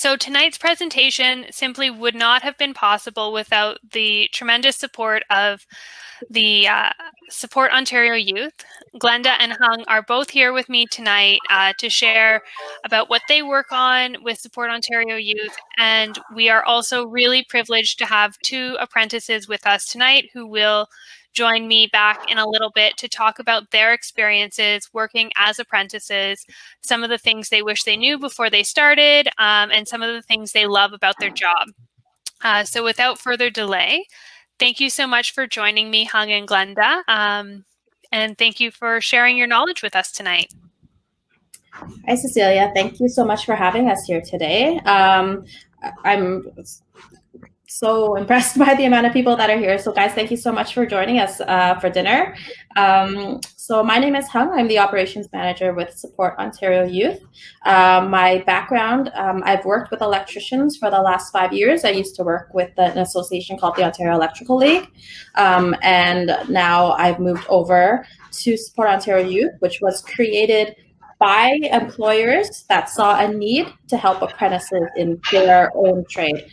So tonight's presentation simply would not have been possible without the tremendous support of the Support Ontario Youth. Glenda and Hung are both here with me tonight to share about what they work on with Support Ontario Youth. And we are also really privileged to have two apprentices with us tonight who will join me back in a little bit to talk about their experiences working as apprentices, some of the things they wish they knew before they started, and some of the things they love about their job. So without further delay, thank you so much for joining me, Hung and Glenda, and thank you for sharing your knowledge with us tonight. Hi, Cecilia. Thank you so much for having us here today. I'm so impressed by the amount of people that are here. So guys, thank you so much for joining us for dinner. So my name is Hung. I'm the operations manager with Support Ontario Youth. My background, I've worked with electricians for the last 5 years. I used to work with an association called the Ontario Electrical League. And now I've moved over to Support Ontario Youth, which was created by employers that saw a need to help apprentices in their own trade.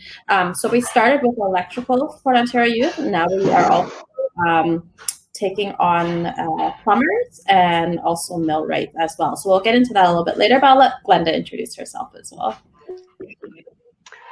So we started with electrical for Ontario Youth, and now we are also taking on plumbers and also millwrights as well. So we'll get into that a little bit later, but I'll let Glenda introduce herself as well.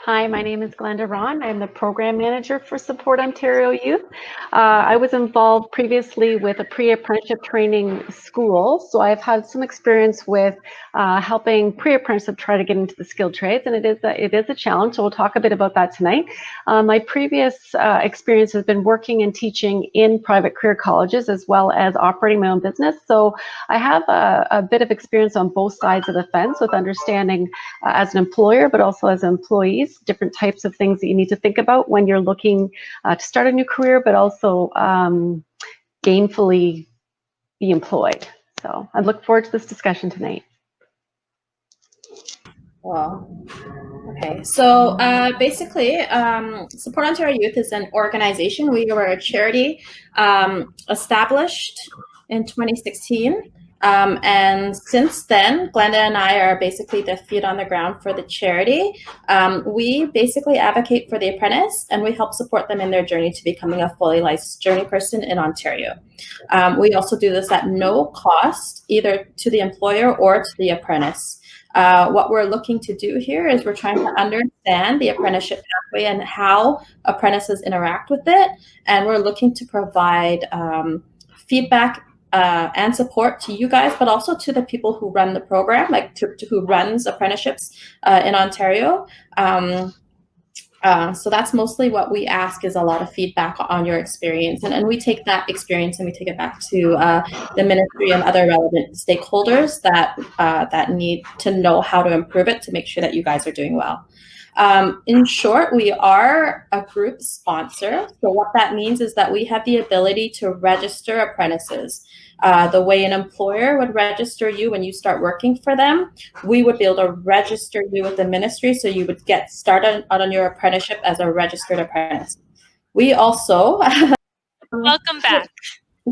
Hi, my name is Glenda Ron. I'm the program manager for Support Ontario Youth. I was involved previously with a pre-apprenticeship training school, so I've had some experience with helping pre-apprenticeship try to get into the skilled trades, and it is a challenge, so we'll talk a bit about that tonight. My previous experience has been working and teaching in private career colleges as well as operating my own business, so I have a bit of experience on both sides of the fence with understanding as an employer, but also as employees, different types of things that you need to think about when you're looking to start a new career, but also gainfully be employed. So I look forward to this discussion tonight. Well, okay, so basically, Support Ontario Youth is an organization. We were a charity established in 2016. And since then, Glenda and I are basically the feet on the ground for the charity. We basically advocate for the apprentice, and we help support them in their journey to becoming a fully licensed journey person in Ontario. We also do this at no cost, either to the employer or to the apprentice. What we're looking to do here is we're trying to understand the apprenticeship pathway and how apprentices interact with it. And we're looking to provide feedback and support to you guys, but also to the people who run the program, like to who runs apprenticeships in Ontario. So that's mostly what we ask, is a lot of feedback on your experience. And we take that experience and we take it back to the ministry and other relevant stakeholders that need to know how to improve it to make sure that you guys are doing well. In short, we are a group sponsor. So what that means is that we have the ability to register apprentices. The way an employer would register you when you start working for them, we would be able to register you with the ministry, so you would get started on your apprenticeship as a registered apprentice. We also Welcome back.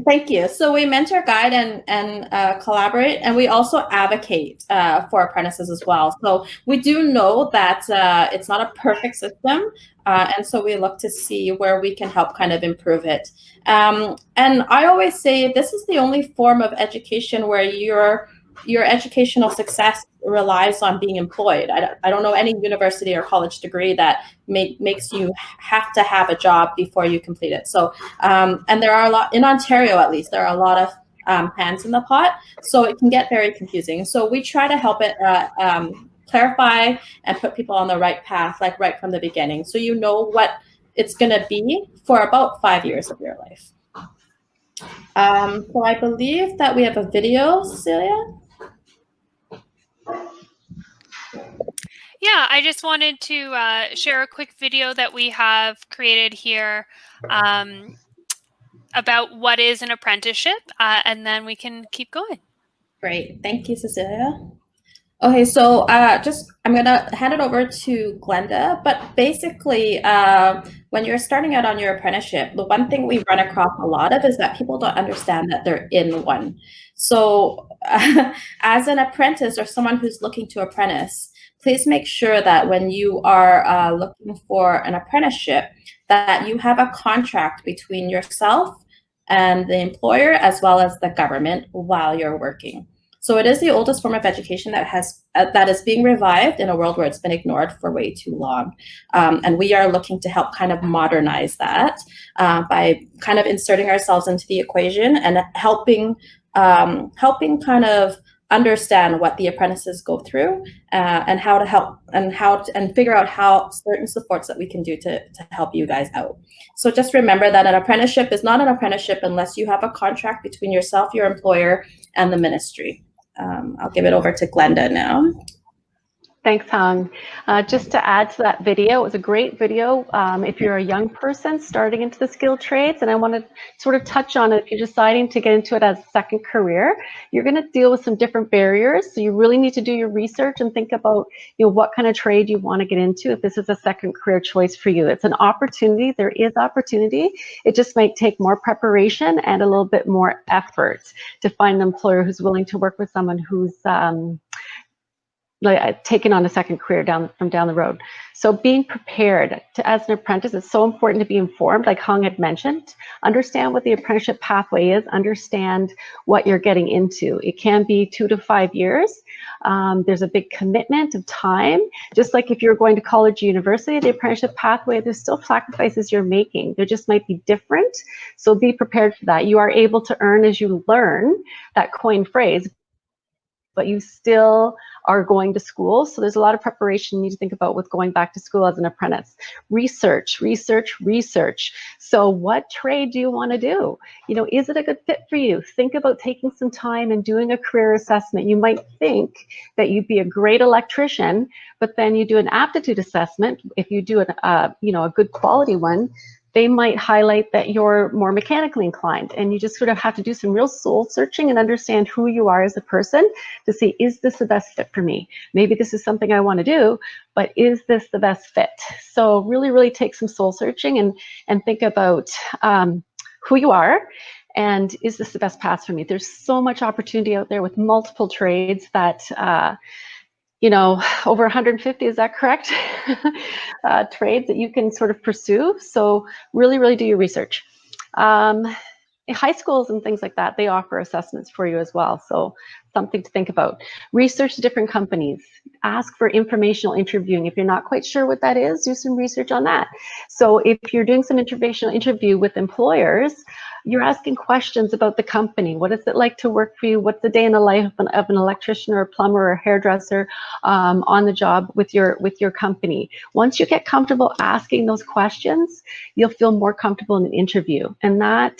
Thank you. So we mentor, guide, and collaborate, and we also advocate for apprentices as well. So we do know that it's not a perfect system, and so we look to see where we can help kind of improve it. And I always say this is the only form of education where your educational success relies on being employed. I don't know any university or college degree that makes you have to have a job before you complete it. So, and there are a lot, in Ontario at least, there are a lot of hands in the pot, so it can get very confusing. So we try to help it clarify and put people on the right path, like right from the beginning, so you know what it's going to be for about 5 years of your life. So I believe that we have a video, Cecilia. Yeah, I just wanted to share a quick video that we have created here about what is an apprenticeship, and then we can keep going. Great. Thank you, Cecilia. Okay, so I'm going to hand it over to Glenda, but basically when you're starting out on your apprenticeship, the one thing we run across a lot of is that people don't understand that they're in one. So as an apprentice or someone who's looking to apprentice, please make sure that when you are looking for an apprenticeship, that you have a contract between yourself and the employer as well as the government while you're working. So it is the oldest form of education that is being revived in a world where it's been ignored for way too long. And we are looking to help kind of modernize that by kind of inserting ourselves into the equation and helping kind of understand what the apprentices go through and how to help and figure out how certain supports that we can do to help you guys out. So just remember that an apprenticeship is not an apprenticeship unless you have a contract between yourself, your employer, and the ministry. I'll give it over to Glenda now. Thanks, Hung. Just to add to that video, it was a great video if you're a young person starting into the skilled trades, and I want to sort of touch on it. If you're deciding to get into it as a second career, you're going to deal with some different barriers, so you really need to do your research and think about what kind of trade you want to get into if this is a second career choice for you. It's an opportunity. There is opportunity. It just might take more preparation and a little bit more effort to find an employer who's willing to work with someone who's taken on a second career down the road. So being prepared as an apprentice, it's so important to be informed, like Hung had mentioned. Understand what the apprenticeship pathway is, understand what you're getting into. It can be 2 to 5 years. There's a big commitment of time. Just like if you're going to college or university, the apprenticeship pathway, there's still sacrifices you're making. They just might be different. So be prepared for that. You are able to earn as you learn, that coined phrase, but you still are going to school. So there's a lot of preparation you need to think about with going back to school as an apprentice. Research, research, research. So what trade do you want to do? Is it a good fit for you? Think about taking some time and doing a career assessment. You might think that you'd be a great electrician, but then you do an aptitude assessment. If you do a good quality one, they might highlight that you're more mechanically inclined, and you just sort of have to do some real soul searching and understand who you are as a person to see, is this the best fit for me? Maybe this is something I want to do, but is this the best fit? So really, really take some soul searching and think about who you are, and is this the best path for me? There's so much opportunity out there with multiple trades that over 150, is that correct? Trades that you can sort of pursue. So really, really do your research. High schools and things like that, they offer assessments for you as well. So something to think about. Research different companies. Ask for informational interviewing. If you're not quite sure what that is, do some research on that. So if you're doing some informational interview with employers, you're asking questions about the company. What is it like to work for you? What's the day in the life of an electrician or a plumber or a hairdresser on the job with your company? Once you get comfortable asking those questions, you'll feel more comfortable in an interview. And that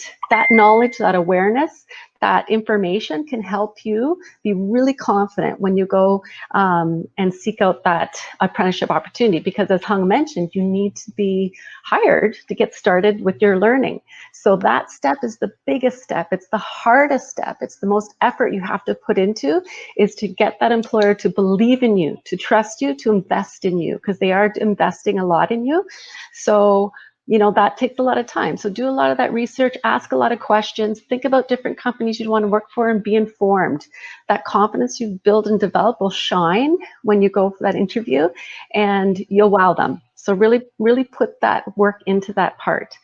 knowledge, that awareness, that information can help you be really confident when you go and seek out that apprenticeship opportunity. Because as Hung mentioned, you need to be hired to get started with your learning. So that step is the biggest step. It's the hardest step. It's the most effort you have to put into, is to get that employer to believe in you, to trust you, to invest in you, because they are investing a lot in you. So that takes a lot of time. So do a lot of that research, ask a lot of questions, think about different companies you'd want to work for, and be informed. That confidence you build and develop will shine when you go for that interview, and you'll wow them. So really, really put that work into that part.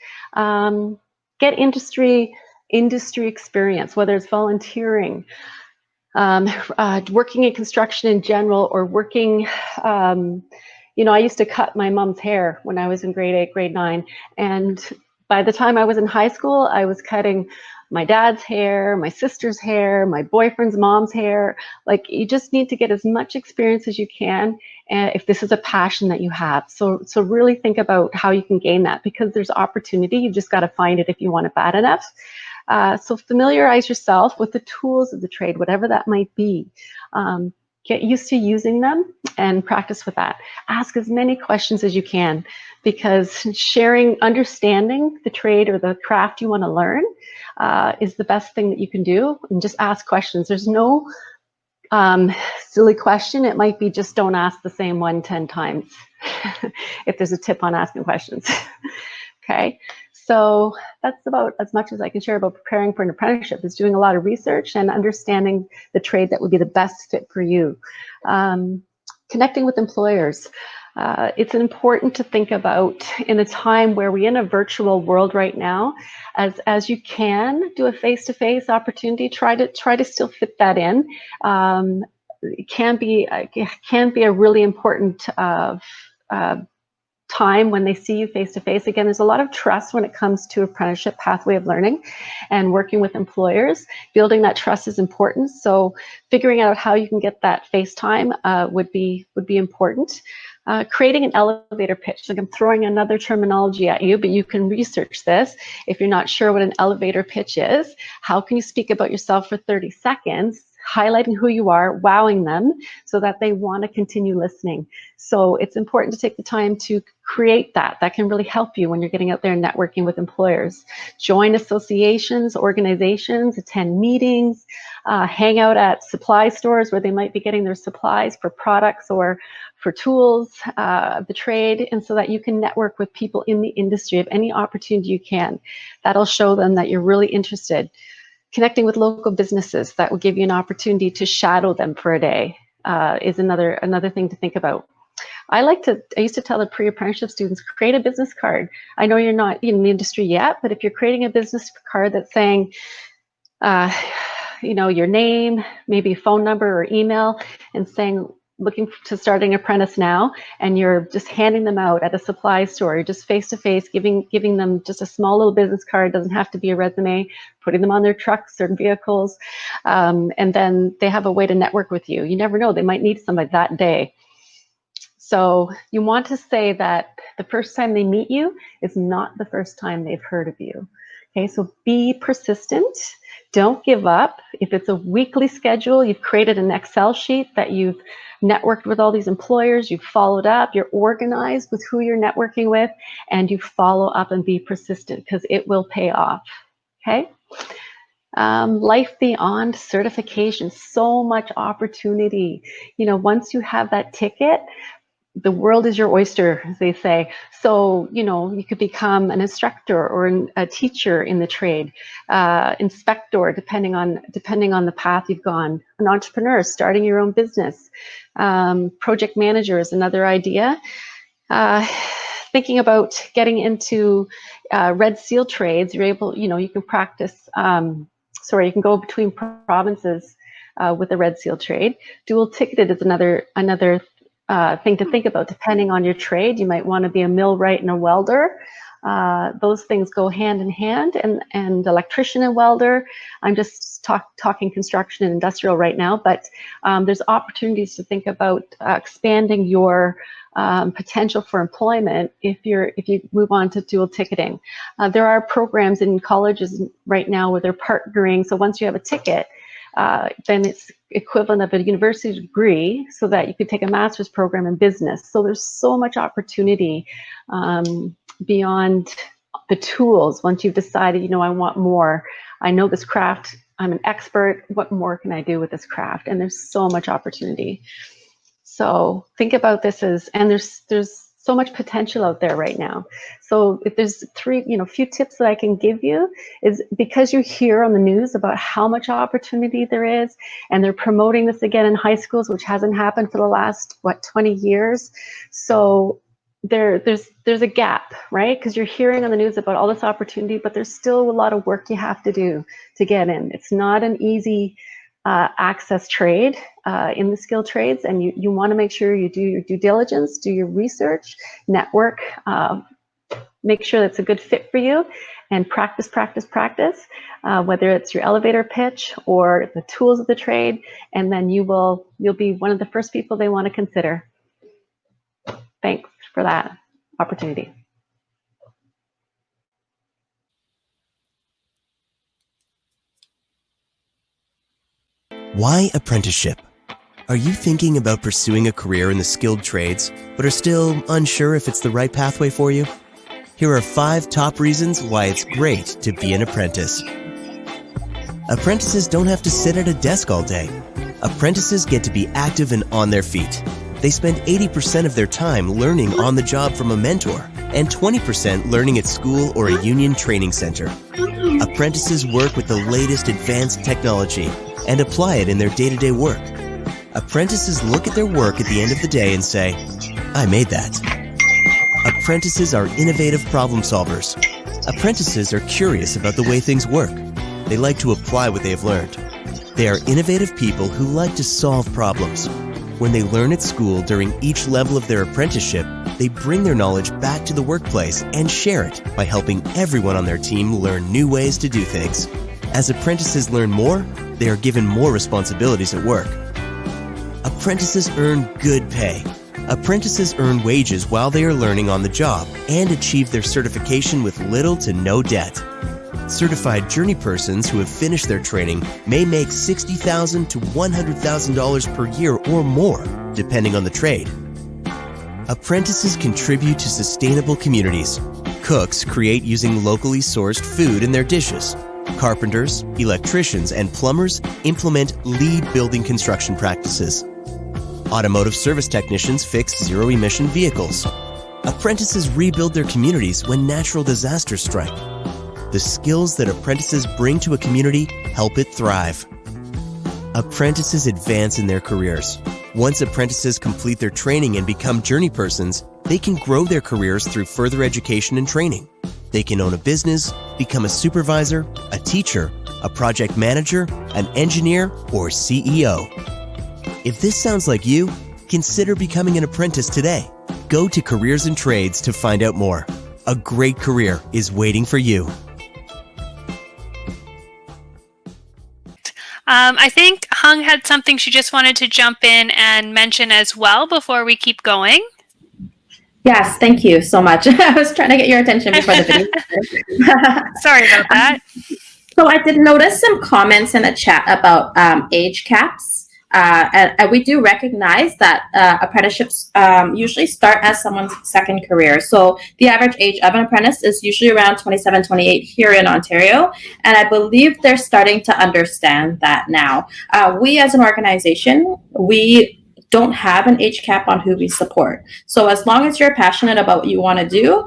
Get industry experience, whether it's volunteering, working in construction in general, or working, I used to cut my mom's hair when I was in grade 8, grade 9. And by the time I was in high school, I was cutting my dad's hair, my sister's hair, my boyfriend's mom's hair. Like, you just need to get as much experience as you can, if this is a passion that you have. So really think about how you can gain that, because there's opportunity. You just got to find it if you want it bad enough. So familiarize yourself with the tools of the trade, whatever that might be. Get used to using them and practice with that. Ask as many questions as you can, because understanding the trade or the craft you want to learn is the best thing that you can do. And just ask questions. There's no silly question. It might be just don't ask the same one 10 times if there's a tip on asking questions. Okay, so that's about as much as I can share about preparing for an apprenticeship, is doing a lot of research and understanding the trade that would be the best fit for you. Connecting with employers. It's important to think about in a time where we're in a virtual world right now, as you can do a face-to-face opportunity, try to still fit that in. It can be a really important time when they see you face to face. Again, there's a lot of trust when it comes to apprenticeship pathway of learning and working with employers. Building that trust is important. So figuring out how you can get that face time would be important. Creating an elevator pitch. Like, I'm throwing another terminology at you, but you can research this. If you're not sure what an elevator pitch is, how can you speak about yourself for 30 seconds, highlighting who you are, wowing them so that they want to continue listening. So it's important to take the time to create that. That can really help you when you're getting out there and networking with employers. Join associations, organizations, attend meetings, hang out at supply stores where they might be getting their supplies for products or for tools of the trade, and so that you can network with people in the industry of any opportunity you can. That'll show them that you're really interested. Connecting with local businesses, that will give you an opportunity to shadow them for a day, is another thing to think about. I used to tell the pre-apprenticeship students, create a business card. I know you're not in the industry yet, but if you're creating a business card that's saying, your name, maybe phone number or email, and saying, looking to starting apprentice now, and you're just handing them out at a supply store, you're just face-to-face, giving them just a small little business card, doesn't have to be a resume, putting them on their trucks or vehicles, and then they have a way to network with you. You never know, they might need somebody that day. So you want to say that the first time they meet you is not the first time they've heard of you. Okay, so be persistent. Don't give up. If it's a weekly schedule, you've created an Excel sheet that you've networked with all these employers, you've followed up, you're organized with who you're networking with, and you follow up and be persistent, because it will pay off. Okay. Life beyond certification, so much opportunity. Once you have that ticket, the world is your oyster, as they say. So, you could become an instructor or a teacher in the trade, inspector, depending on the path you've gone, an entrepreneur, starting your own business, project manager is another idea. Thinking about getting into Red Seal trades, you're able, you can practice, you can go between provinces with a Red Seal trade. Dual ticketed is another thing to think about. Depending on your trade, you might want to be a millwright and a welder. Those things go hand in hand, and electrician and welder. I'm just talking construction and industrial right now, but there's opportunities to think about expanding your potential for employment if you move on to dual ticketing. There are programs in colleges right now where they're partnering. So once you have a ticket, then it's equivalent of a university degree, so that you could take a master's program in business. So there's so much opportunity beyond the tools. Once you've decided, I want more, I know this craft, I'm an expert, what more can I do with this craft? And there's so much opportunity. So think about this and there's so much potential out there right now. So if there's few tips that I can give you, is because you hear on the news about how much opportunity there is, and they're promoting this again in high schools, which hasn't happened for the last 20 years. So there's a gap, right? Because you're hearing on the news about all this opportunity, but there's still a lot of work you have to do to get in. It's not an easy access trade in the skilled trades, and you want to make sure you do your due diligence, do your research, network, make sure that's a good fit for you, and practice, whether it's your elevator pitch or the tools of the trade, and then you'll be one of the first people they want to consider. Thanks for that opportunity. Why apprenticeship? Are you thinking about pursuing a career in the skilled trades, but are still unsure if it's the right pathway for you? Here are 5 top reasons why it's great to be an apprentice. Apprentices don't have to sit at a desk all day. Apprentices get to be active and on their feet. They spend 80% of their time learning on the job from a mentor, and 20% learning at school or a union training center. Apprentices work with the latest advanced technology and apply it in their day-to-day work. Apprentices look at their work at the end of the day and say, I made that. Apprentices are innovative problem solvers. Apprentices are curious about the way things work. They like to apply what they have learned. They are innovative people who like to solve problems. When they learn at school during each level of their apprenticeship, they bring their knowledge back to the workplace and share it by helping everyone on their team learn new ways to do things. As apprentices learn more, they are given more responsibilities at work. Apprentices earn good pay. Apprentices earn wages while they are learning on the job and achieve their certification with little to no debt. Certified journey persons who have finished their training may make $60,000 to $100,000 per year or more, depending on the trade. Apprentices contribute to sustainable communities. Cooks create using locally sourced food in their dishes. Carpenters, electricians, and plumbers implement LEED building construction practices. Automotive service technicians fix zero-emission vehicles. Apprentices rebuild their communities when natural disasters strike. The skills that apprentices bring to a community help it thrive. Apprentices advance in their careers. Once apprentices complete their training and become journey persons, they can grow their careers through further education and training. They can own a business, become a supervisor, a teacher, a project manager, an engineer, or CEO. If this sounds like you, consider becoming an apprentice today. Go to Careers and Trades to find out more. A great career is waiting for you. I think Hung had something she just wanted to jump in and mention as well before we keep going. Yes, thank you so much. I was trying to get your attention before the video. Sorry about that. So I did notice some comments in the chat about age caps. And we do recognize that apprenticeships usually start as someone's second career. So the average age of an apprentice is usually around 27, 28 here in Ontario. And I believe they're starting to understand that now. We as an organization, we don't have an age cap on who we support. So as long as you're passionate about what you want to do,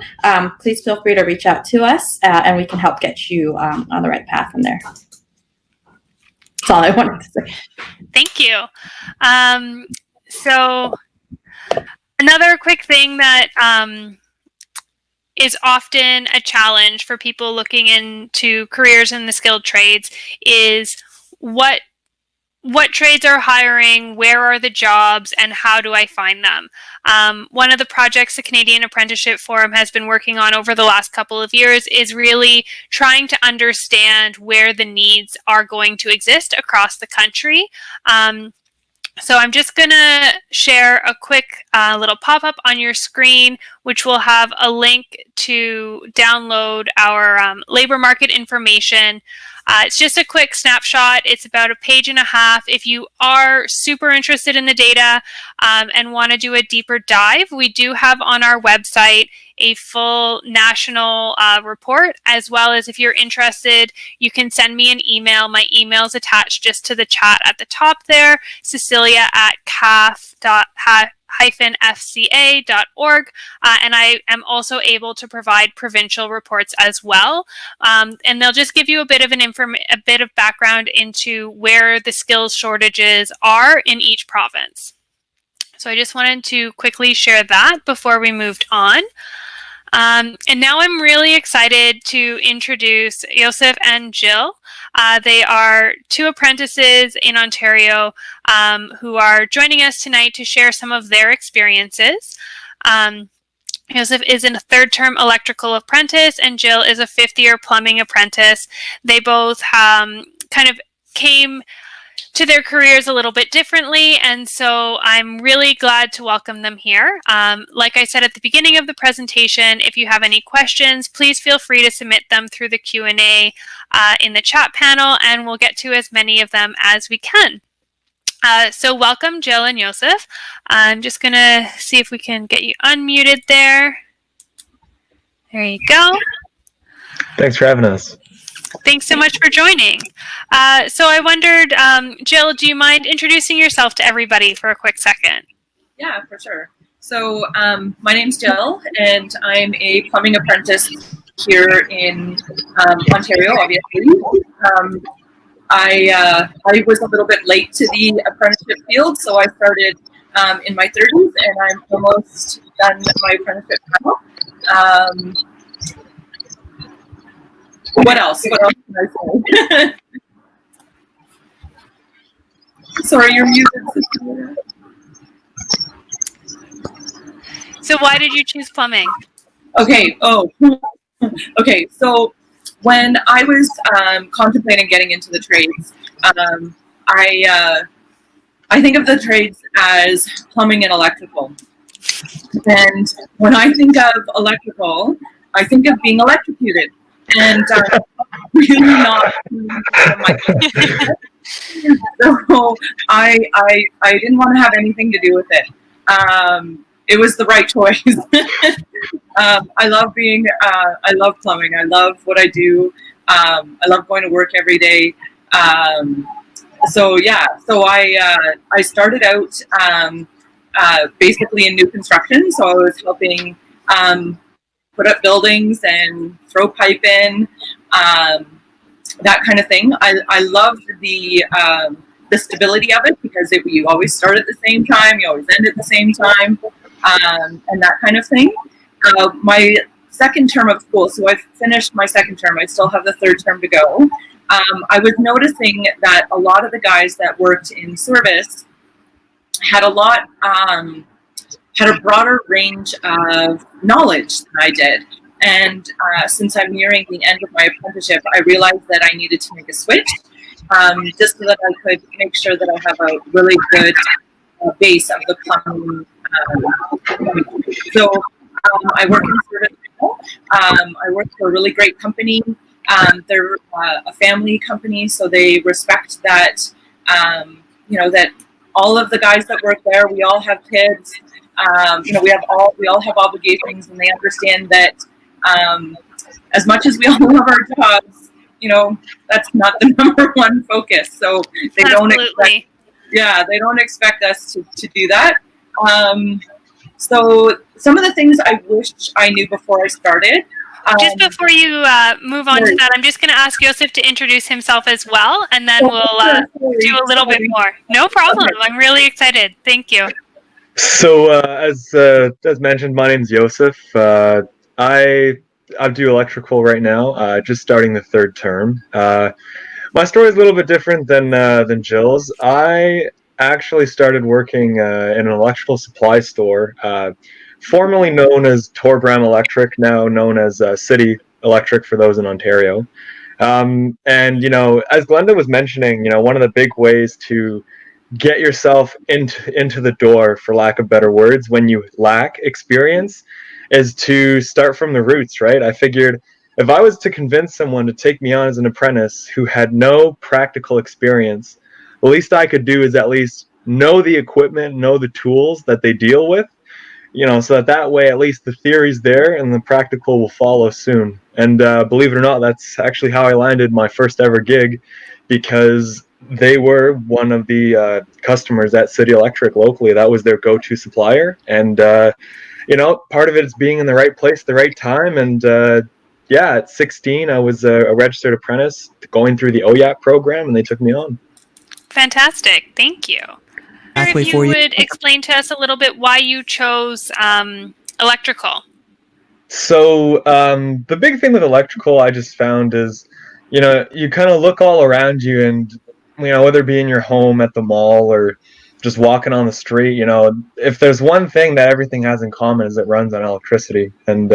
please feel free to reach out to us and we can help get you on the right path from there. That's all I wanted to say. Thank you. So another quick thing that is often a challenge for people looking into careers in the skilled trades is what trades are hiring, where are the jobs, and how do I find them? One of the projects the Canadian Apprenticeship Forum has been working on over the last couple of years is really trying to understand where the needs are going to exist across the country. So I'm just going to share a quick little pop-up on your screen, which will have a link to download our labor market information. It's just a quick snapshot. It's about a page and a half. If you are super interested in the data and want to do a deeper dive, we do have on our website a full national report, as well as if you're interested, you can send me an email. My email is attached just to the chat at the top there, cecilia@caf.fca.org, and I am also able to provide provincial reports as well, and they'll just give you a bit of a bit of background into where the skills shortages are in each province. So I just wanted to quickly share that before we moved on. And now I'm really excited to introduce Joseph and Jill. They are two apprentices in Ontario who are joining us tonight to share some of their experiences. Joseph is a third-term electrical apprentice and Jill is a fifth-year plumbing apprentice. They both kind of came to their careers a little bit differently, and so I'm really glad to welcome them here. Like I said at the beginning of the presentation, if you have any questions, please feel free to submit them through the Q&A in the chat panel, and we'll get to as many of them as we can. So welcome, Jill and Joseph. I'm just going to see if we can get you unmuted there. There you go. Thanks for having us. Thanks so much for joining. So I wondered, Jill, do you mind introducing yourself to everybody for a quick second? Yeah, for sure. So my name's Jill, and I'm a plumbing apprentice here in Ontario, obviously. I was a little bit late to the apprenticeship field, so I started in my 30s, and I'm almost done my apprenticeship now. What else? What else can I say? Sorry, you're muted. So why did you choose plumbing? Okay. Oh, okay. So when I was contemplating getting into the trades, I think of the trades as plumbing and electrical. And when I think of electrical, I think of being electrocuted, and really not. So I didn't want to have anything to do with it. It was the right choice. I love I love plumbing. I love what I do. I love going to work every day. So yeah, so I started out basically in new construction. So I was helping put up buildings and throw pipe in, that kind of thing. I loved the stability of it because you always start at the same time, you always end at the same time, and that kind of thing. My second term of school, so I finished my second term, I still have the third term to go. I was noticing that a lot of the guys that worked in service had had a broader range of knowledge than I did. And since I'm nearing the end of my apprenticeship, I realized that I needed to make a switch, just so that I could make sure that I have a really good base of the plumbing. So I work in service now. I work for a really great company. They're a family company, so they respect that, that all of the guys that work there, we all have kids. We all have obligations, and they understand that as much as we all love our jobs, that's not the number one focus. So they don't expect us to do that. So some of the things I wish I knew before I started. Just before you move on to that, I'm just going to ask Joseph to introduce himself as well, and then we'll do a little bit more. No problem. Okay. I'm really excited. Thank you. So as mentioned, my name's Joseph. I do electrical right now, just starting the third term. My story is a little bit different than Jill's. I actually started working in an electrical supply store, formerly known as Torbram Electric, now known as City Electric for those in Ontario. And as Glenda was mentioning, one of the big ways to get yourself into the door, for lack of better words, when you lack experience, is to start from the roots, right? I figured if I was to convince someone to take me on as an apprentice who had no practical experience, the least I could do is at least know the equipment, know the tools that they deal with, so that way at least the theory's there and the practical will follow soon. And believe it or not, that's actually how I landed my first ever gig, because they were one of the customers at City Electric locally. That was their go-to supplier. And, part of it is being in the right place at the right time. And at 16, I was a registered apprentice going through the OYAP program, and they took me on. Fantastic. Thank you. If you would explain to us a little bit why you chose electrical. So the big thing with electrical I just found is, you kind of look all around you, and, whether it be in your home, at the mall, or just walking on the street, if there's one thing that everything has in common is it runs on electricity. And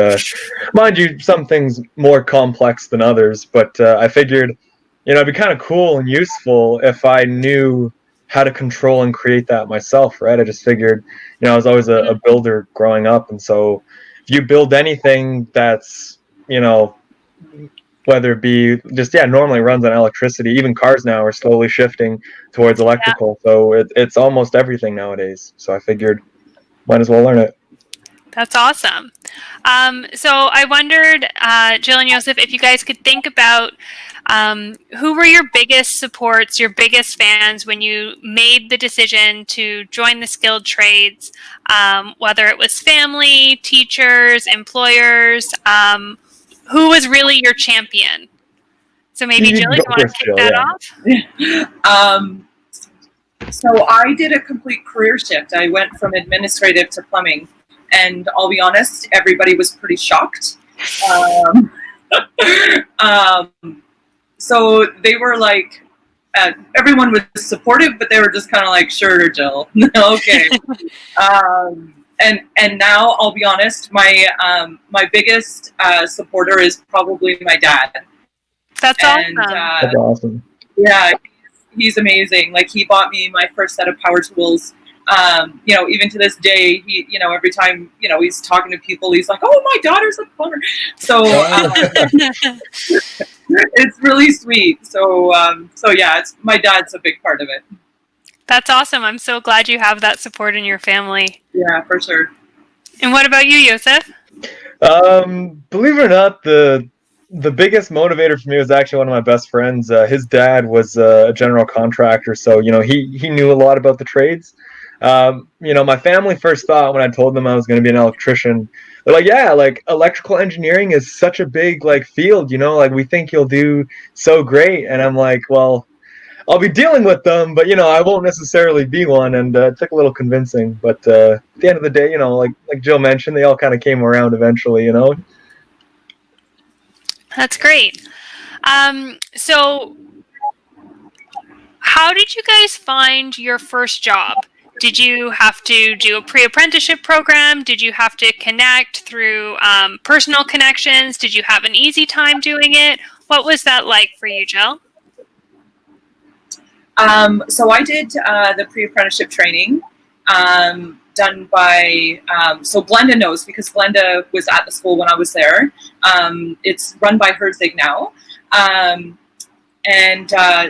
mind you, some things more complex than others, but I figured, it'd be kind of cool and useful if I knew how to control and create that myself, right? I just figured, I was always a builder growing up, and so if you build anything that's, whether it be just, normally runs on electricity, even cars now are slowly shifting towards electrical. Yeah. So it's almost everything nowadays. So I figured might as well learn it. That's awesome. So I wondered, Jill and Joseph, if you guys could think about who were your biggest supports, your biggest fans when you made the decision to join the skilled trades, whether it was family, teachers, employers, who was really your champion? So maybe You Jill, can you go want to first, kick Jill, that yeah. off? So I did a complete career shift. I went from administrative to plumbing, and I'll be honest, everybody was pretty shocked. Um, so they were like, everyone was supportive, but they were just kind of like, "Sure, Jill, okay." And now I'll be honest, my biggest supporter is probably my dad. That's And awesome. That's awesome. yeah, he's amazing. Like, he bought me my first set of power tools. Even to this day, every time, he's talking to people, he's like, "Oh, my daughter's a plumber." So it's really sweet. So yeah, my dad's a big part of it. That's awesome. I'm so glad you have that support in your family. Yeah, for sure. And what about you, Yosef? Believe it or not, the biggest motivator for me was actually one of my best friends. His dad was a general contractor, so he knew a lot about the trades. My family first thought when I told them I was going to be an electrician, they're like, "Yeah, like electrical engineering is such a big field, like we think you'll do so great." And I'm like, "Well, I'll be dealing with them, but I won't necessarily be one." And it took a little convincing, but at the end of the day, like Jill mentioned, they all kind of came around eventually. That's great. So how did you guys find your first job? Did you have to do a pre-apprenticeship program? Did you have to connect through personal connections? Did you have an easy time doing it? What was that like for you, Jill? So I did the pre-apprenticeship training done by, so Glenda knows, because Glenda was at the school when I was there. It's run by Herzig now.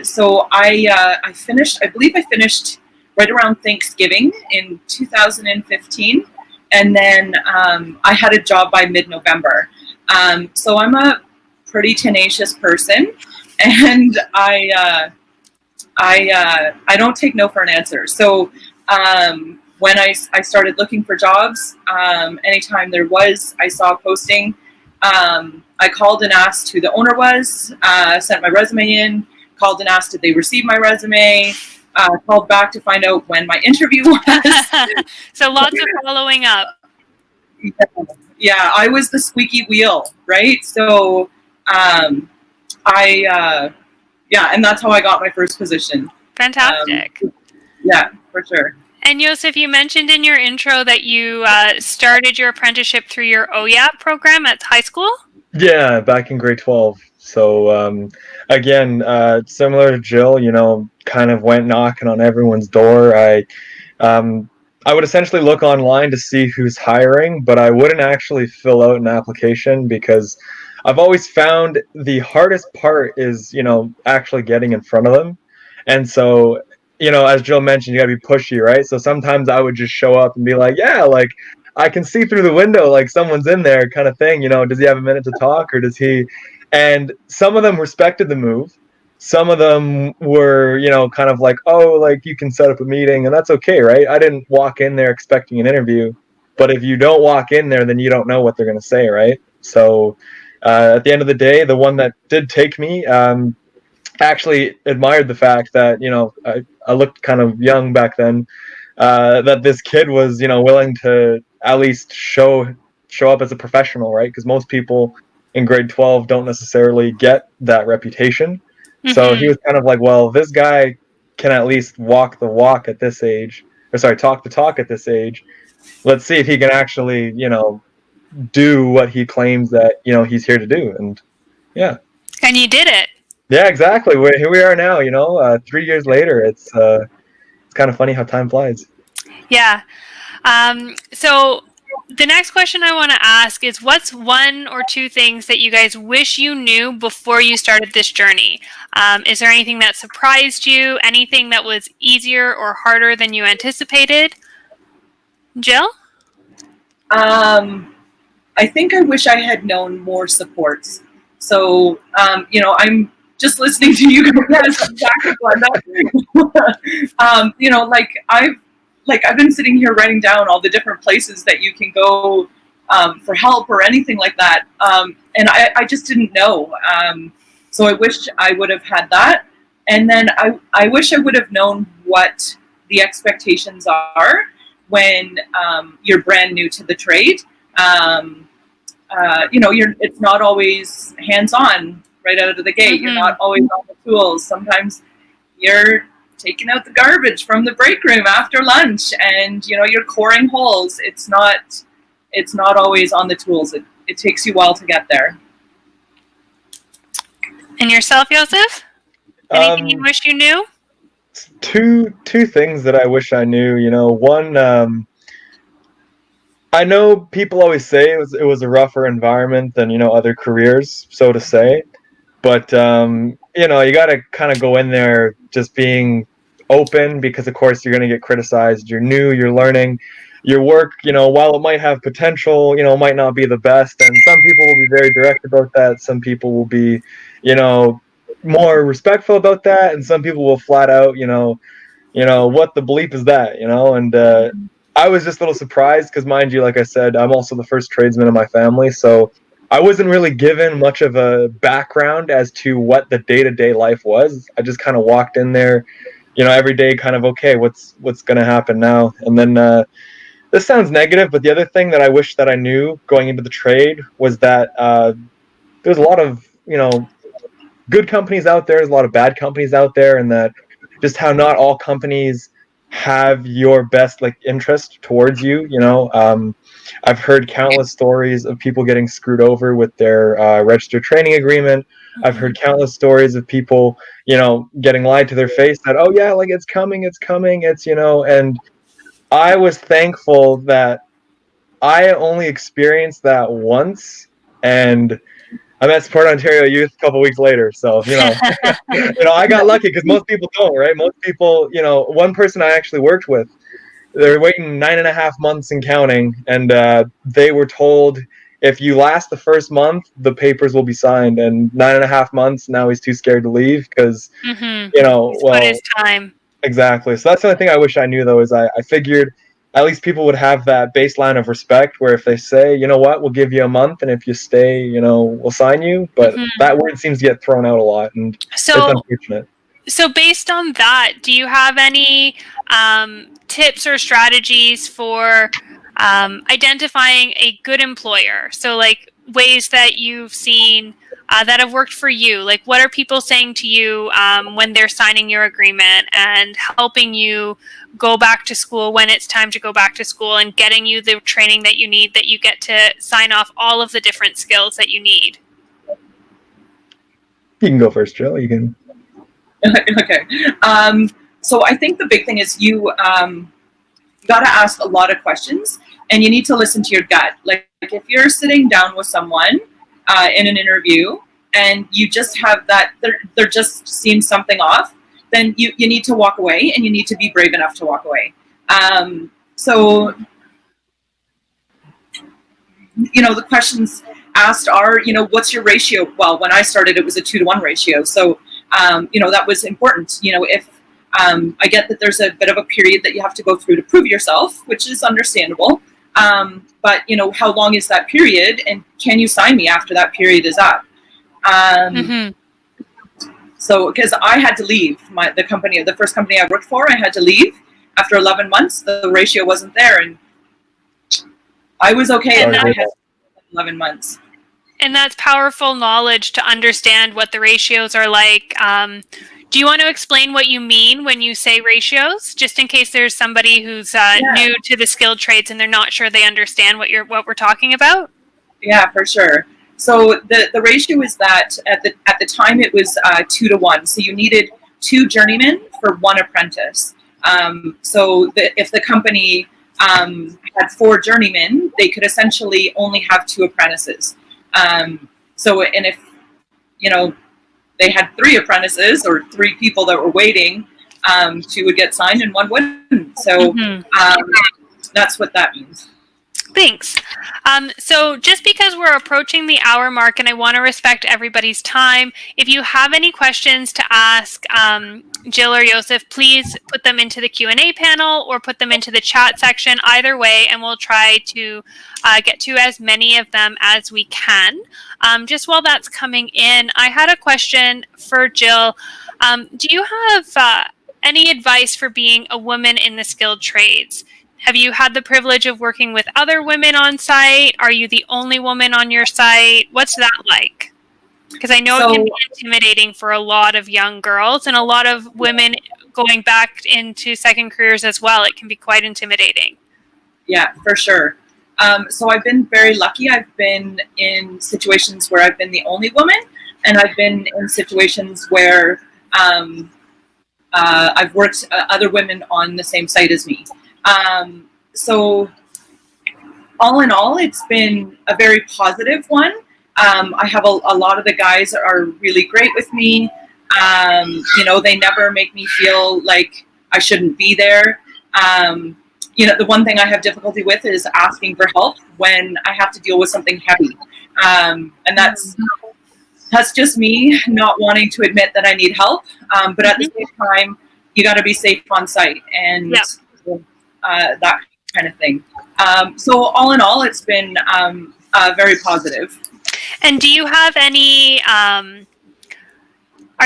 So I finished, I believe I finished right around Thanksgiving in 2015. And then I had a job by mid-November. So I'm a pretty tenacious person, and I don't take no for an answer. So when I started looking for jobs, anytime I saw a posting, I called and asked who the owner was, sent my resume in, called and asked did they receive my resume, called back to find out when my interview was. So lots of following up. Yeah, I was the squeaky wheel, right? So and that's how I got my first position. Fantastic. Yeah, for sure. And Yosef, you mentioned in your intro that you started your apprenticeship through your OYAP program at high school? Yeah, back in grade 12. So again, similar to Jill, kind of went knocking on everyone's door. I would essentially look online to see who's hiring, but I wouldn't actually fill out an application, because I've always found the hardest part is, actually getting in front of them. And so, as Jill mentioned, you gotta be pushy, right? So sometimes I would just show up and be like, "Yeah, like I can see through the window, like someone's in there," kind of thing. Does he have a minute to talk, or does he? And some of them respected the move. Some of them were, kind of like, "Oh, like you can set up a meeting," and that's okay, right? I didn't walk in there expecting an interview, but if you don't walk in there, then you don't know what they're going to say, right? So at the end of the day, the one that did take me actually admired the fact that, I looked kind of young back then, that this kid was, willing to at least show up as a professional, right? Because most people in grade 12 don't necessarily get that reputation. So he was kind of like, well, this guy can at least walk the walk at this age, or sorry, talk the talk at this age. Let's see if he can actually, do what he claims that, he's here to do. And yeah. And you did it. Yeah, exactly. Here we are now, 3 years later. It's kind of funny how time flies. Yeah. So the next question I want to ask is, what's one or two things that you guys wish you knew before you started this journey? Is there anything that surprised you? Anything that was easier or harder than you anticipated? Jill? I think I wish I had known more supports. So, I'm just listening to you guys. Exactly, Glenda. I've been sitting here writing down all the different places that you can go for help or anything like that, and I just didn't know. So I wish I would have had that. And then I wish I would have known what the expectations are when you're brand new to the trade. It's not always hands-on right out of the gate. You're not always on the tools. Sometimes you're taking out the garbage from the break room after lunch, and you're coring holes. It's not always on the tools. It takes you a while to get there. And yourself, Joseph? Anything you wish you knew? Two things that I wish I knew. One, I know people always say it was a rougher environment than other careers, so to say. But you got to kind of go in there just being open, because of course you're going to get criticized. You're new, you're learning. Your work, while it might have potential, might not be the best, and some people will be very direct about that. Some people will be, more respectful about that, and some people will flat out, what the bleep is that, and I was just a little surprised because, mind you, like I said, I'm also the first tradesman in my family, so I wasn't really given much of a background as to what the day-to-day life was. I just kind of walked in there, every day, kind of, okay, what's going to happen now? And then this sounds negative, but the other thing that I wish that I knew going into the trade was that there's a lot of, good companies out there, there's a lot of bad companies out there, and that just how not all companies have your best interest towards you. I've heard countless stories of people getting screwed over with their registered training agreement. I've heard countless stories of people, getting lied to their face that, oh yeah, it's coming, it's, and I was thankful that I only experienced that once, and I'm at Support Ontario Youth a couple weeks later. So, I got lucky because most people don't, right? Most people, one person I actually worked with, they're waiting 9.5 months and counting. And they were told, if you last the first month, the papers will be signed. And 9.5 months, now he's too scared to leave because, He's put his time. Exactly. So that's the only thing I wish I knew, though, is I figured at least people would have that baseline of respect where if they say, you know what, we'll give you a month, and if you stay, we'll sign you. But that word seems to get thrown out a lot, and it's unfortunate. So based on that, do you have any tips or strategies for identifying a good employer? So ways that you've seen that have worked for you. What are people saying to you when they're signing your agreement and helping you go back to school when it's time to go back to school, and getting you the training that you need, that you get to sign off all of the different skills that you need? You can go first, Jill. You can. Okay. So I think the big thing is you got to ask a lot of questions, and you need to listen to your gut. If you're sitting down with someone in an interview and you just have that, there just seems something off, then you need to walk away, and you need to be brave enough to walk away. So, the questions asked are, what's your ratio? Well, when I started, it was a 2-to-1 ratio. So, that was important. If I get that there's a bit of a period that you have to go through to prove yourself, which is understandable. But, how long is that period, and can you sign me after that period is up? So, because I had to leave the first company I worked for, I had to leave after 11 months. The ratio wasn't there, and I was okay. And I had 11 months. And that's powerful knowledge to understand what the ratios are like. Do you want to explain what you mean when you say ratios, just in case there's somebody who's new to the skilled trades and they're not sure they understand what we're talking about? Yeah, for sure. So the ratio is that at the time it was 2-to-1. So you needed 2 journeymen for 1 apprentice. So if the company had 4 journeymen, they could essentially only have 2 apprentices. And if they had 3 apprentices or 3 people that were waiting, 2 would get signed and 1 wouldn't. So that's what that means. Thanks. So just because we're approaching the hour mark and I want to respect everybody's time, if you have any questions to ask Jill or Joseph, please put them into the Q&A panel or put them into the chat section, either way, and we'll try to get to as many of them as we can. Just while that's coming in, I had a question for Jill. Do you have any advice for being a woman in the skilled trades? Have you had the privilege of working with other women on site? Are you the only woman on your site? What's that like? Because I know it can be intimidating for a lot of young girls and a lot of women going back into second careers as well. It can be quite intimidating. Yeah, for sure. So I've been very lucky. I've been in situations where I've been the only woman, and I've been in situations where I've worked other women on the same site as me. So all in all, it's been a very positive one. I have a lot of the guys are really great with me. You know, they never make me feel like I shouldn't be there. You know, the one thing I have difficulty with is asking for help when I have to deal with something heavy. And that's just me not wanting to admit that I need help. But at the same time, you got to be safe on site and that kind of thing. So all in all, it's been very positive. And do you have any, are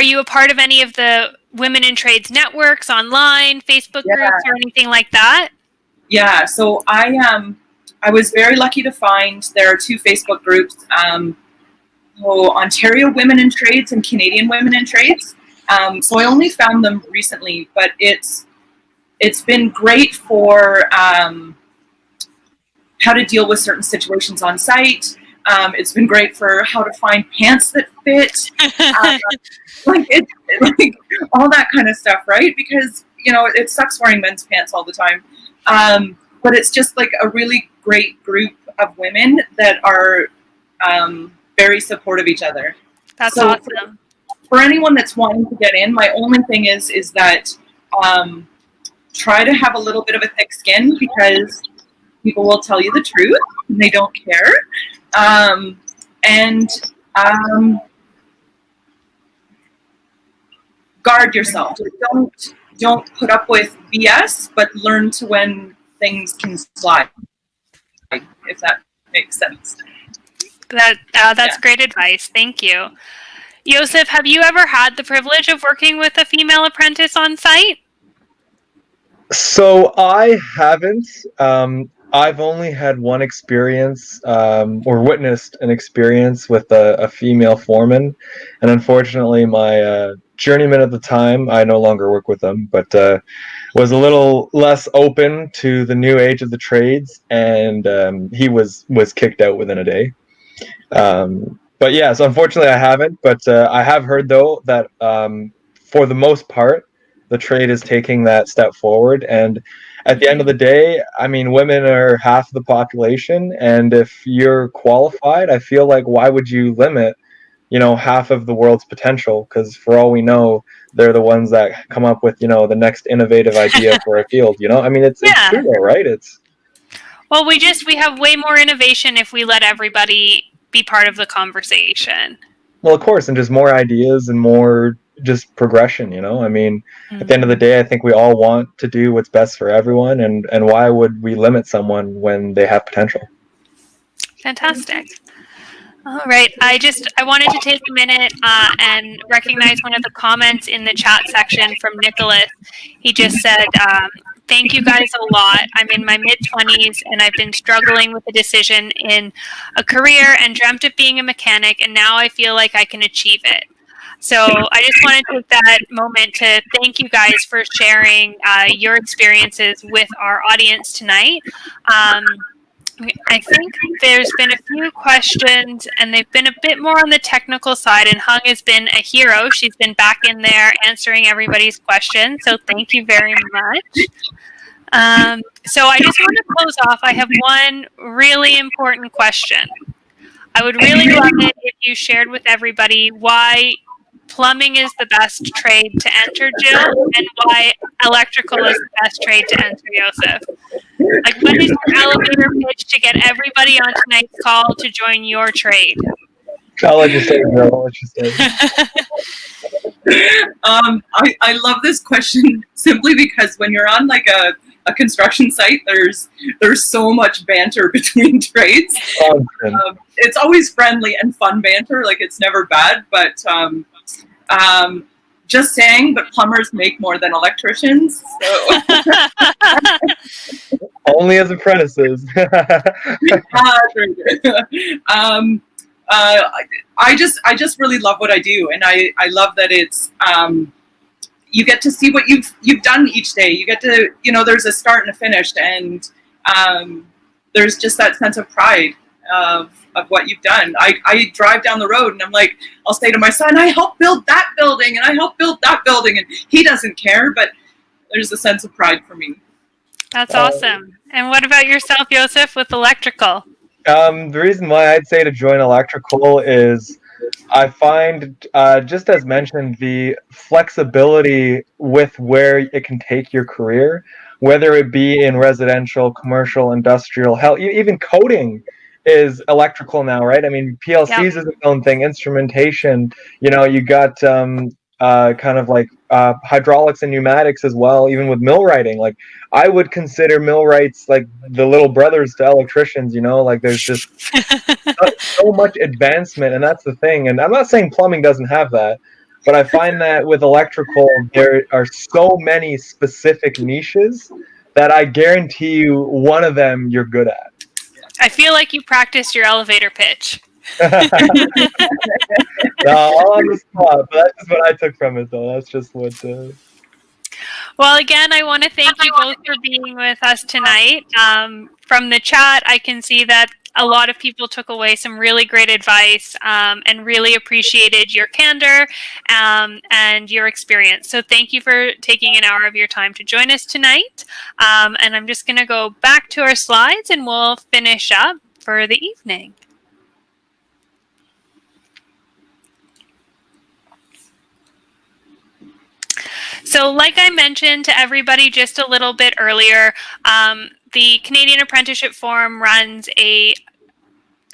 you a part of any of the Women in Trades networks online, Facebook groups, or anything like that? Yeah, so I was very lucky to find there are two Facebook groups, Ontario Women in Trades and Canadian Women in Trades. So I only found them recently, but it's been great for how to deal with certain situations on site. It's been great for how to find pants that fit, like all that kind of stuff, right? Because, you know, it sucks wearing men's pants all the time. But it's just like a really great group of women that are very supportive of each other. That's awesome. For anyone that's wanting to get in, my only thing is that try to have a little bit of a thick skin, because people will tell you the truth and they don't care. Guard yourself. Don't put up with BS, but learn to when things can slide, if that makes sense. That's great advice. Thank you. Joseph, have you ever had the privilege of working with a female apprentice on site? So I haven't. I've only had one experience, or witnessed an experience with a female foreman, and unfortunately, my journeyman at the time, I no longer work with them, but was a little less open to the new age of the trades, and he was kicked out within a day. But yeah, so unfortunately, I haven't. But I have heard though that for the most part, the trade is taking that step forward, and at the end of the day, I mean, women are half the population, and if you're qualified, I feel like why would you limit, you know, half of the world's potential? Because for all we know, they're the ones that come up with, you know, the next innovative idea for a field. You know, I mean, it's true, though, right? Well, we have way more innovation if we let everybody be part of the conversation. Well, of course, and just more ideas and more just progression, you know? I mean, at the end of the day, I think we all want to do what's best for everyone, and why would we limit someone when they have potential? Fantastic. All right. I wanted to take a minute and recognize one of the comments in the chat section from Nicholas. He just said, thank you guys a lot. I'm in my mid-20s and I've been struggling with a decision in a career and dreamt of being a mechanic, and now I feel like I can achieve it. So I just wanted to take that moment to thank you guys for sharing your experiences with our audience tonight. I think there's been a few questions, and they've been a bit more on the technical side, and Hung has been a hero. She's been back in there answering everybody's questions, so thank you very much. So I just want to close off. I have one really important question. I would really love it if you shared with everybody why plumbing is the best trade to enter, Jill, and why electrical is the best trade to enter, Joseph? Like, what is your elevator pitch to get everybody on tonight's call to join your trade? I'll let you say it, Jill. I'll let you say it. I love this question simply because when you're on like a construction site, there's so much banter between trades. It's always friendly and fun banter, like it's never bad, but just saying, but plumbers make more than electricians. So. Only as apprentices. I just really love what I do, and I love that it's you get to see what you've done each day. You get to, there's a start and a finish, and there's just that sense of pride of what you've done. I drive down the road and I'm like, I'll say to my son, I helped build that building and I helped build that building, and he doesn't care, but there's a sense of pride for me. That's awesome. And what about yourself, Joseph, with electrical? The reason why I'd say to join electrical is I find, just as mentioned, the flexibility with where it can take your career, whether it be in residential, commercial, industrial, hell, even coding is electrical now, right? I mean, PLCs is its own thing, instrumentation, you got kind of like hydraulics and pneumatics as well, even with millwrighting. Like, I would consider millwrights like the little brothers to electricians, like there's just so much advancement, and that's the thing. And I'm not saying plumbing doesn't have that, but I find that with electrical, there are so many specific niches that I guarantee you one of them you're good at. I feel like you practiced your elevator pitch. No, all on the spot, but that's just what I took from it, though. That's just what... Well, again, I want to thank you both for being with us tonight. From the chat, I can see that a lot of people took away some really great advice and really appreciated your candor and your experience. So thank you for taking an hour of your time to join us tonight. And I'm just going to go back to our slides and we'll finish up for the evening. So like I mentioned to everybody just a little bit earlier, the Canadian Apprenticeship Forum runs a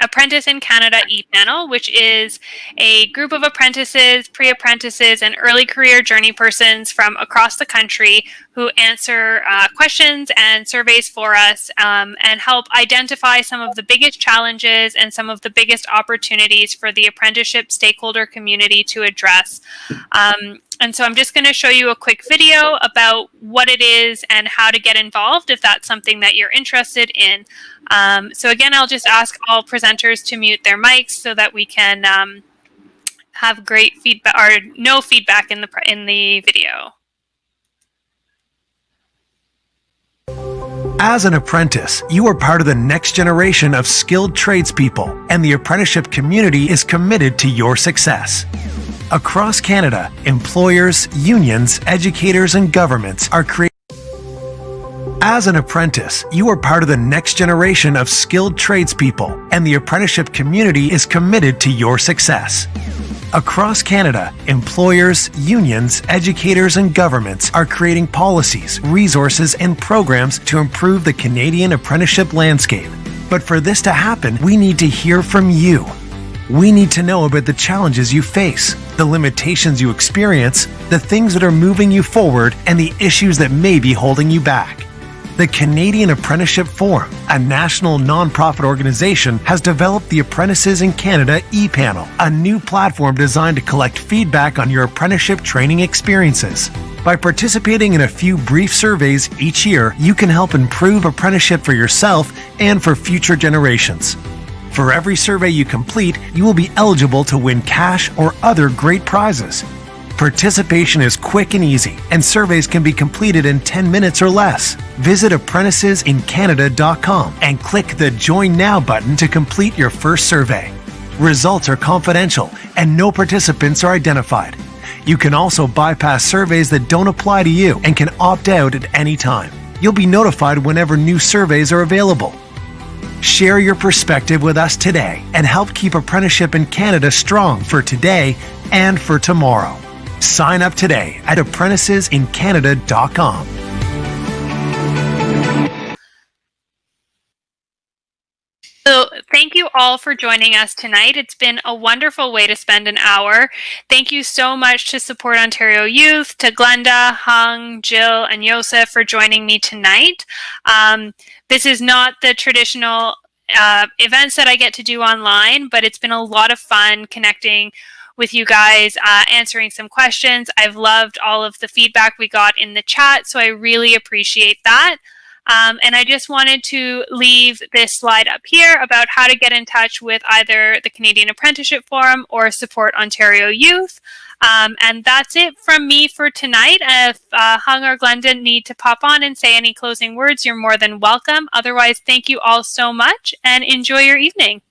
Apprentice in Canada e-panel, which is a group of apprentices, pre-apprentices, and early career journey persons from across the country who answer questions and surveys for us and help identify some of the biggest challenges and some of the biggest opportunities for the apprenticeship stakeholder community to address. And so I'm just going to show you a quick video about what it is and how to get involved if that's something that you're interested in. So again, I'll just ask all presenters to mute their mics so that we can have great feedback or no feedback in the video. As an apprentice, you are part of the next generation of skilled tradespeople, and the apprenticeship community is committed to your success. Across Canada, employers, unions, educators, and governments are creating. As an apprentice, you are part of the next generation of skilled tradespeople, and the apprenticeship community is committed to your success. Across Canada, employers, unions, educators, and governments are creating policies, resources, and programs to improve the Canadian apprenticeship landscape. But for this to happen, we need to hear from you. We need to know about the challenges you face, the limitations you experience, the things that are moving you forward, and the issues that may be holding you back. The Canadian Apprenticeship Forum, a national non-profit organization, has developed the Apprentices in Canada e-panel, a new platform designed to collect feedback on your apprenticeship training experiences. By participating in a few brief surveys each year, you can help improve apprenticeship for yourself and for future generations. For every survey you complete, you will be eligible to win cash or other great prizes. Participation is quick and easy, and surveys can be completed in 10 minutes or less. Visit apprenticesIncanada.com and click the Join Now button to complete your first survey. Results are confidential, and no participants are identified. You can also bypass surveys that don't apply to you and can opt out at any time. You'll be notified whenever new surveys are available. Share your perspective with us today and help keep apprenticeship in Canada strong for today and for tomorrow. Sign up today at apprenticesInCanada.com. So thank you all for joining us tonight. It's been a wonderful way to spend an hour. Thank you so much to Support Ontario Youth, to Glenda, Hung, Jill, and Joseph for joining me tonight. This is not the traditional events that I get to do online, but it's been a lot of fun connecting with you guys, answering some questions. I've loved all of the feedback we got in the chat, so I really appreciate that. And I just wanted to leave this slide up here about how to get in touch with either the Canadian Apprenticeship Forum or Support Ontario Youth. And that's it from me for tonight. If Hung or Glenda need to pop on and say any closing words, you're more than welcome. Otherwise, thank you all so much and enjoy your evening.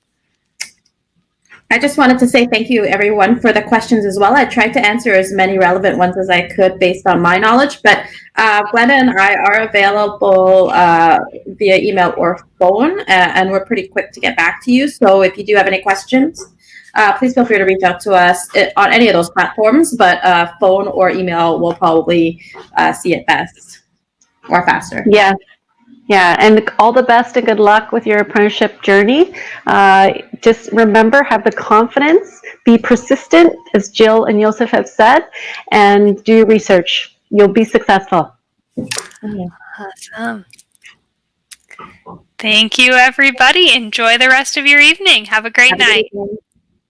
I just wanted to say thank you, everyone, for the questions as well. I tried to answer as many relevant ones as I could based on my knowledge, but Glenda and I are available via email or phone, and we're pretty quick to get back to you. So if you do have any questions, please feel free to reach out to us on any of those platforms, but phone or email will probably see it best or faster. Yeah. Yeah, and all the best and good luck with your apprenticeship journey. Just remember, have the confidence, be persistent, as Jill and Joseph have said, and do research. You'll be successful. Awesome. Thank you, everybody. Enjoy the rest of your evening. Have a great night.